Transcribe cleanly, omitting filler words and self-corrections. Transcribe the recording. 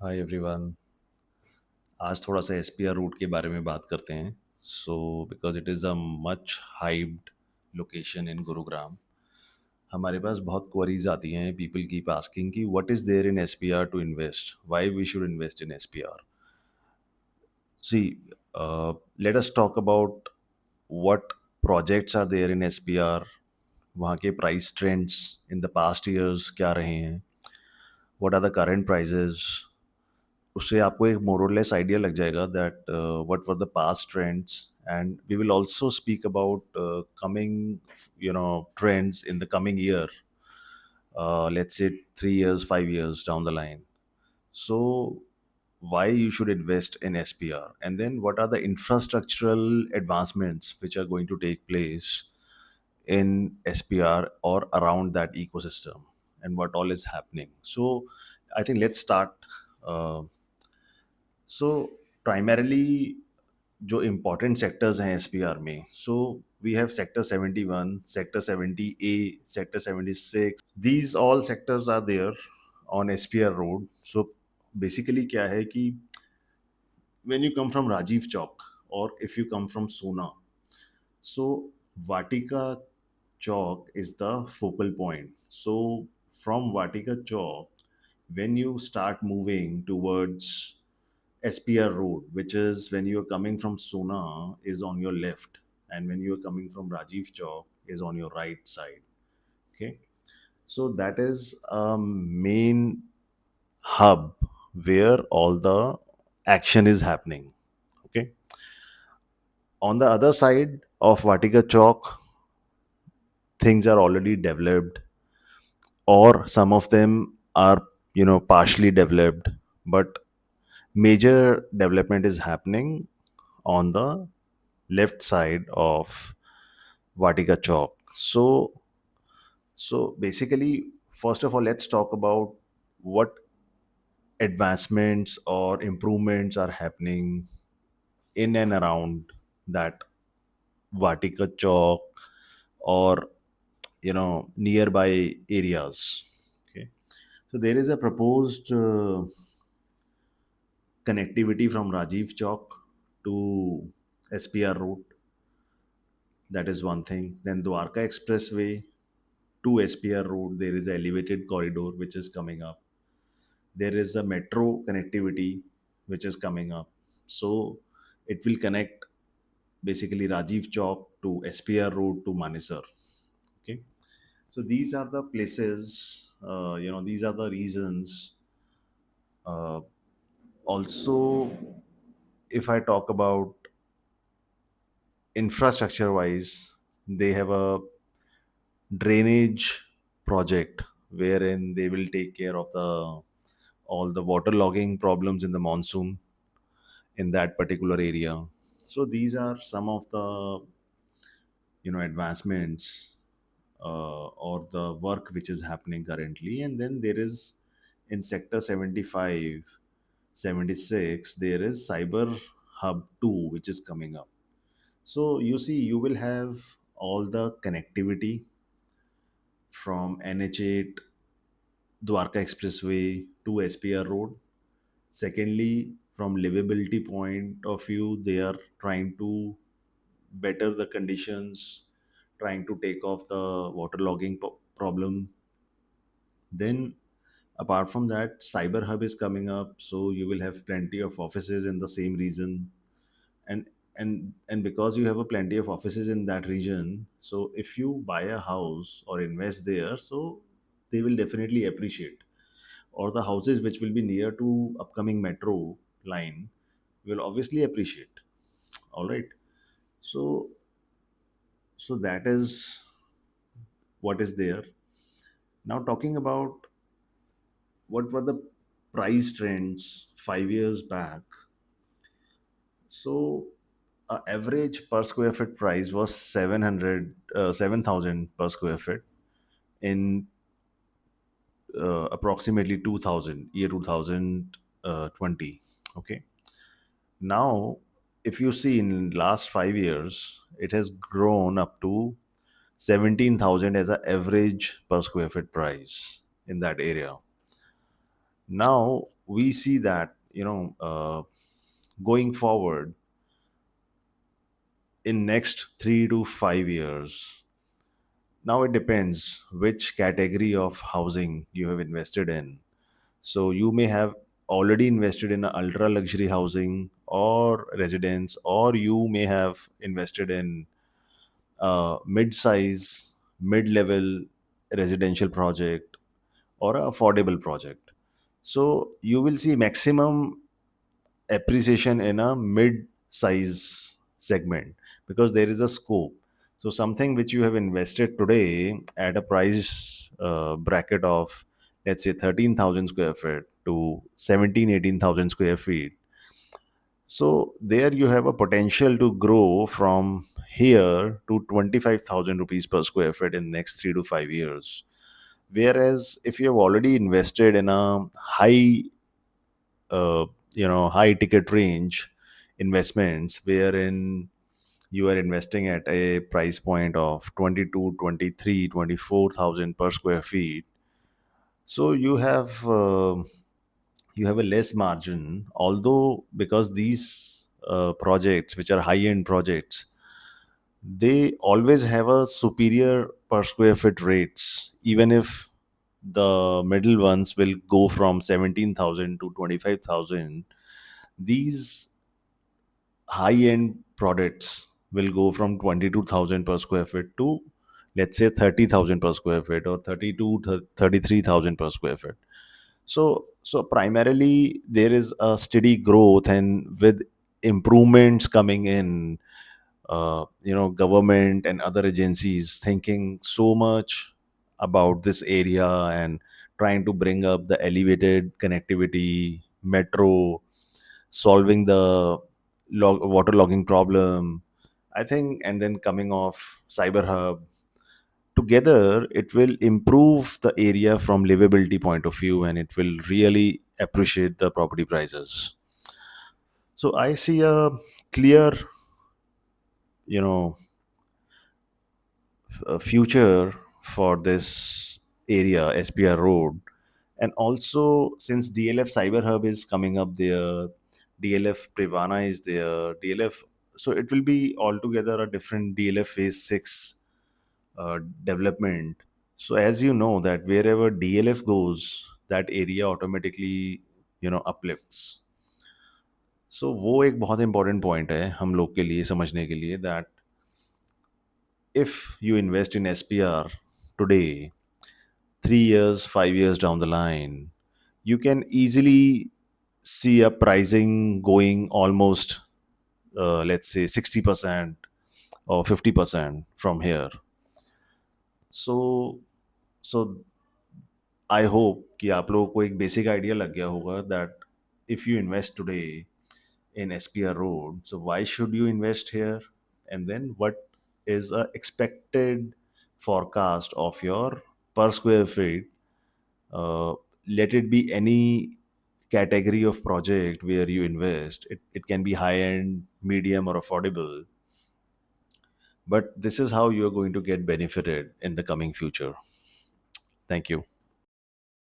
Hi everyone. आज थोड़ा सा एसपीआर रूट के बारे में बात करते हैं। So because it is a much hyped location in Gurugram. हमारे पास बहुत क्वेरीज आती हैं, पीपल कीप आस्किंग कि what is there in SPR to invest, why we should invest in SPR. See, let us talk about what projects are there in SPR. वहाँ के price trends in the past years क्या रहे हैं, what are the current prices. उससे आपको एक more less idea लग जाएगा that what were the past trends, and we will also speak about coming trends in the coming year, let's say 3 years 5 years down the line. So why you should invest in SPR, and then what are the infrastructural advancements which are going to take place in SPR or around that ecosystem, and what all is happening. So I think let's start. uh, so primarily जो important sectors हैं SPR में, so we have sector 71, sector 70A, sector 76। These all sectors are there on SPR road. So basically क्या है कि when you come from Rajiv Chowk or if you come from Sona, so Vatika Chowk is the focal point. So from Vatika Chowk, when you start moving towards SPR Road, which is when you are coming from Sona, is on your left, and when you are coming from Rajiv Chowk, is on your right side. Okay, so that is a main hub where all the action is happening. Okay, on the other side of Vatika Chowk, things are already developed, or some of them are partially developed, but major development is happening on the left side of Vatika Chowk. So basically, first of all, let's talk about what advancements or improvements are happening in and around that Vatika Chowk, or nearby areas. Okay, so there is a proposed connectivity from Rajiv Chowk to SPR route. That is one thing. Then Dwarka Expressway to SPR route, there is an elevated corridor which is coming up. There is a metro connectivity which is coming up. So it will connect basically Rajiv Chowk to SPR road to Manesar. Okay. So these are the places, these are the reasons. Uh, Also, if I talk about infrastructure wise, they have a drainage project wherein they will take care of the all the water logging problems in the monsoon in that particular area. So these are some of the advancements, or the work which is happening currently. And then there is in sector 75, 76, there is cyber hub 2 which is coming up. So you see, you will have all the connectivity from NH8 Dwarka Expressway to SPR Road. Secondly, from livability point of view, they are trying to better the conditions, trying to take off the waterlogging problem. Then, apart from that, Cyber Hub is coming up, so you will have plenty of offices in the same region, and and because you have a plenty of offices in that region, so if you buy a house or invest there, so they will definitely appreciate. Or the houses which will be near to upcoming metro line will obviously appreciate. All right. So that is what is there. Now talking about what were the price trends 5 years back. So average per square foot price was 7,000 per square foot in approximately 2000 year 2020. Okay. Now, if you see in last 5 years, it has grown up to 17,000 as an average per square foot price in that area. Now we see that, going forward in next 3 to 5 years. Now it depends which category of housing you have invested in. So you may have already invested in a ultra luxury housing or residence, or you may have invested in mid-size, mid-level residential project or a affordable project. So you will see maximum appreciation in a mid-size segment because there is a scope. So something which you have invested today at a price bracket of, let's say, 13,000 square feet to 17, 18,000 square feet. So there you have a potential to grow from here to 25,000 rupees per square feet in next 3 to 5 years. Whereas if you have already invested in a uh, high ticket range investments wherein you are investing at a price point of 22, 23, 24,000 per square feet, so you have a less margin, although because these projects which are high end projects, they always have a superior per square foot rates, even if the middle ones will go from 17,000 to 25,000. These high end products will go from 22,000 per square feet to, let's say, 30,000 per square feet or 32 to 33,000 per square feet. So primarily there is a steady growth, and with improvements coming in, government and other agencies thinking so much about this area and trying to bring up the elevated connectivity, metro, solving the water logging problem, I think, and then coming off cyber hub. Together it will improve the area from livability point of view, and it will really appreciate the property prices. So I see a clear, you know future for this area, SPR Road. And also, since DLF Cyber Hub is coming up there, DLF Privana is there, DLF, so it will be altogether a different DLF Phase 6 development. So, as you know, that wherever DLF goes, that area automatically, uplifts. So, वो एक बहुत important point है हम लोग के लिए समझने के लिए, that if you invest in SPR today, 3 years, 5 years down the line, you can easily see a pricing going almost, let's say, 60% or 50% from here. So, so I hope कि आप लोगों को एक basic idea लग गया होगा that if you invest today in SPR Road, so why should you invest here? And then what is a expected forecast of your per square feet? Let it be any category of project where you invest. It can be high end, medium, or affordable. But this is how you're going to get benefited in the coming future. Thank you.